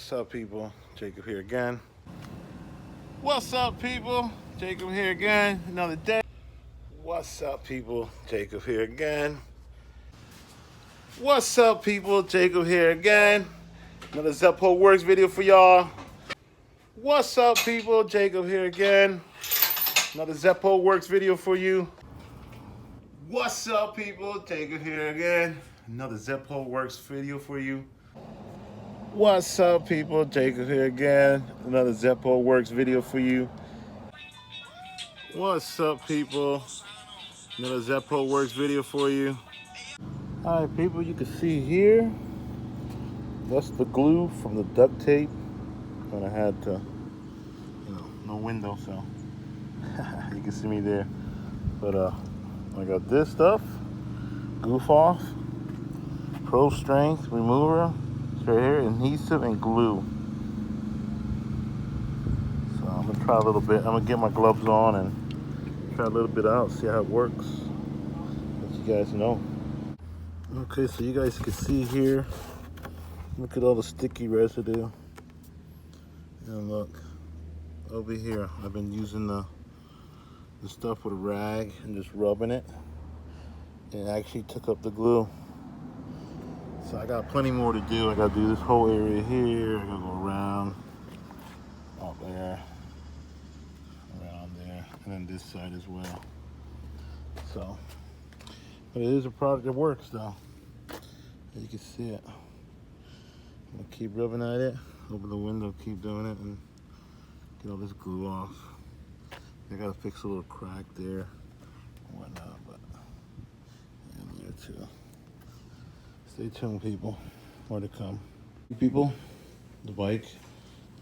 What's up, people? Jacob here again. What's up, people? Jacob here again. Another day. What's up, people? Jacob here again. What's up, people? Jacob here again. Another Zeppo Works video for y'all. What's up, people? Jacob here again. Another Zeppo Works video for you. What's up, people? Jacob here again. Another Zeppo Works video for you. What's up, people? Jacob here again. Another Zeppo Works video for you. What's up, people? Another Zeppo Works video for you. All right, people, you can see here, that's the glue from the duct tape when I had to, no window, so you can see me there. But I got this stuff, goof off, pro strength remover. Right here, adhesive and glue. So I'm gonna try a little bit. I'm gonna get my gloves on and try a little bit out, see how it works. Let you guys know. Okay, so you guys can see here. Look at all the sticky residue. And look, over here, I've been using the stuff with a rag and just rubbing it. And it actually took up the glue. So I got plenty more to do. I gotta do this whole area here. I gotta go around, up there, around there, and then this side as well. So, but it is a product that works though. You can see it. I'm gonna keep rubbing at it, open the window, keep doing it, and get all this glue off. I gotta fix a little crack there and whatnot, but and there too. Stay tuned, people. More to come. People, the bike,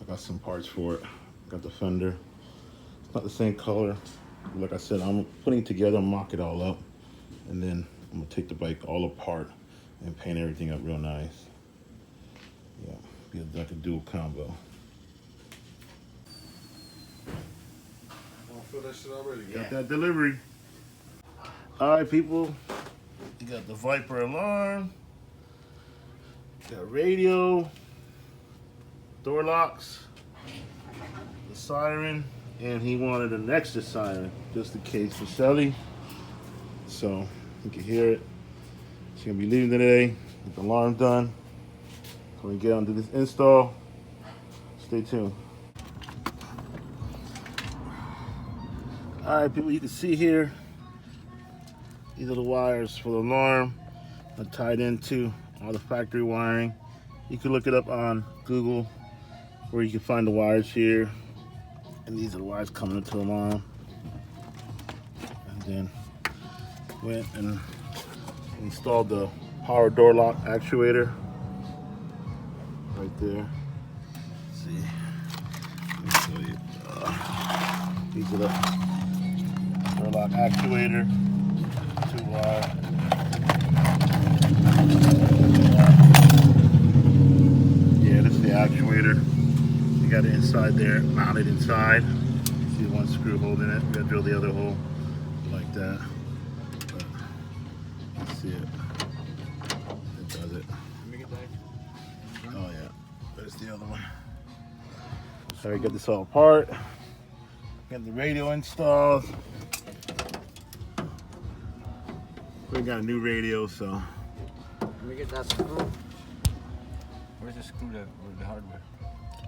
I got some parts for it. I got the fender. It's not the same color. Like I said, I'm putting it together, mock it all up, and then I'm gonna take the bike all apart and paint everything up real nice. Yeah, be like a dual combo. I feel that shit already. Got that delivery. All right, people. You got the Viper alarm. Got radio, door locks, the siren, and he wanted an extra siren just in case for Shelly. So you can hear it. She's gonna be leaving today. Get the alarm done. So we get onto this install. Stay tuned. All right, people, you can see here. These are the wires for the alarm. Are tied into all the factory wiring. You can look it up on Google where you can find the wires here. And these are the wires coming into the alarm. And then went and installed the power door lock actuator right there. Let's see. Let me show you. These are the door lock actuator. 2-wire. Yeah, this is the actuator. You got it inside there, mounted inside. See one screw holding it. We gotta drill the other hole like that. But you can see it. It does it. Oh yeah, there's the other one. So we get this all apart. Got the radio installed. We got a new radio, so. Let me get that screw. Where's the screw with the hardware?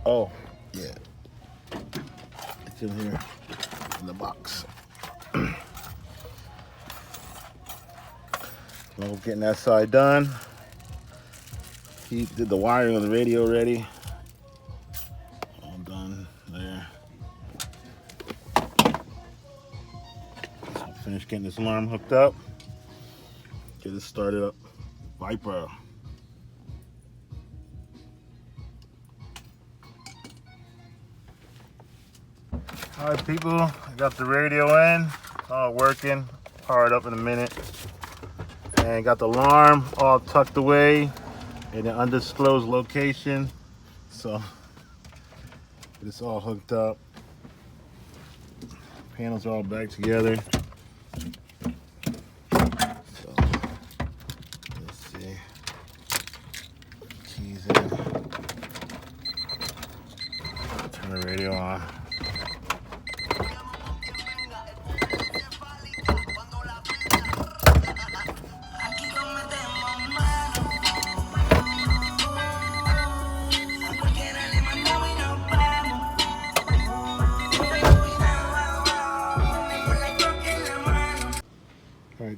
Oh, yeah. It's in here, in the box. Well, getting that side done. He did the wiring of the radio already. All done there. So I finished getting this alarm hooked up. Get it started up. Viper. All right, people, I got the radio in, all working, powered up in a minute. And got the alarm all tucked away in an undisclosed location. So it's all hooked up. Panels are all back together. So let's see. Keys in.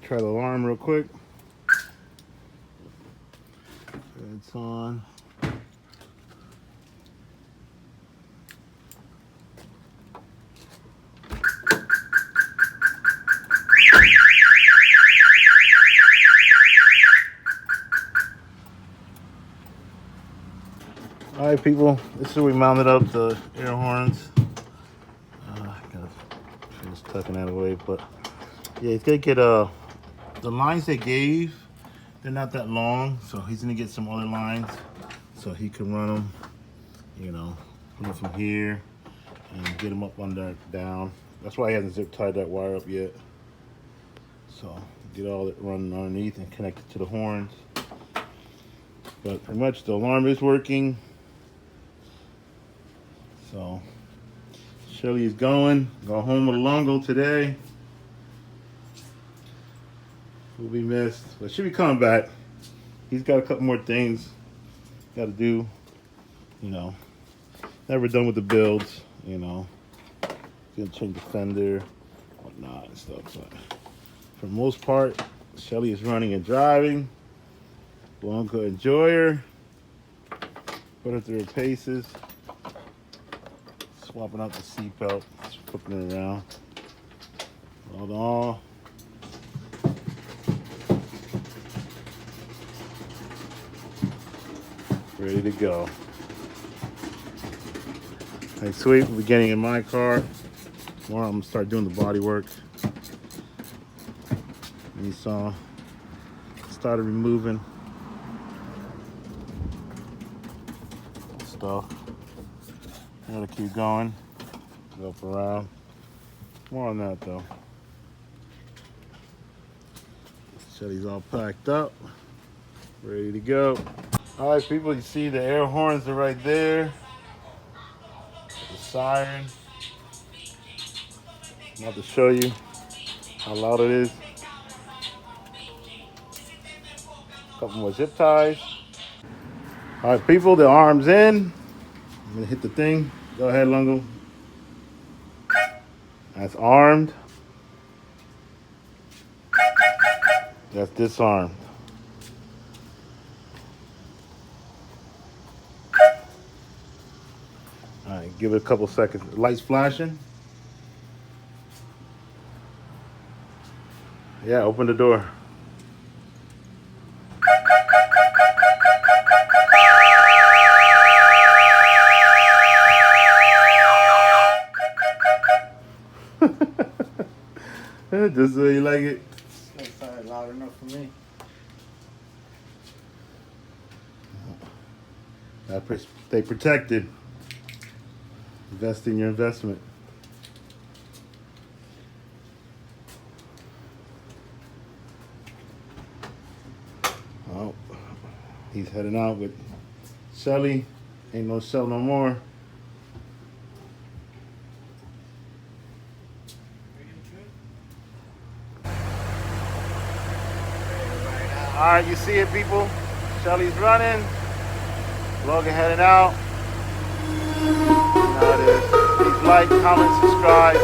try the alarm real quick. It's on. All right, people, this is where we mounted up the air horns. Gotta finish tucking that away, but yeah, he's gonna get the lines they gave. They're not that long, so he's gonna get some other lines so he can run them. You know, put them from here and get them up under down. That's why he hasn't zip tied that wire up yet. So get all it running underneath and connect it to the horns. But pretty much the alarm is working. So Shelly is going home with a Longo today. Will be missed, but she'll be coming back. He's got a couple more things got to do. You know, never done with the builds. You know, gonna change the fender, whatnot and stuff. But for the most part, Shelly is running and driving. Longo enjoy her. Put her through her paces. Swapping out the seatbelt, flipping it around. Hold on. Ready to go. Hey, sweet. We'll be getting in my car. Tomorrow I'm gonna start doing the body work. And you saw, started removing stuff. Gotta keep going. Go up around. More on that though. Shelly's all packed up. Ready to go. All right, people, you see the air horns are right there. The siren. I'm about to show you how loud it is. A couple more zip ties. All right, people, the arm's in. I'm gonna hit the thing. Go ahead, Longo. That's armed. That's disarmed. All right, give it a couple seconds. The light's flashing. Yeah, open the door. Just so you like it. That sounded loud enough for me. Stay protected. Invest in your investment. Oh, he's heading out with Shelly. Ain't no Shell no more. All right, you see it, people. Shelly's running. Logan heading out. Now it is. Please like, comment, subscribe.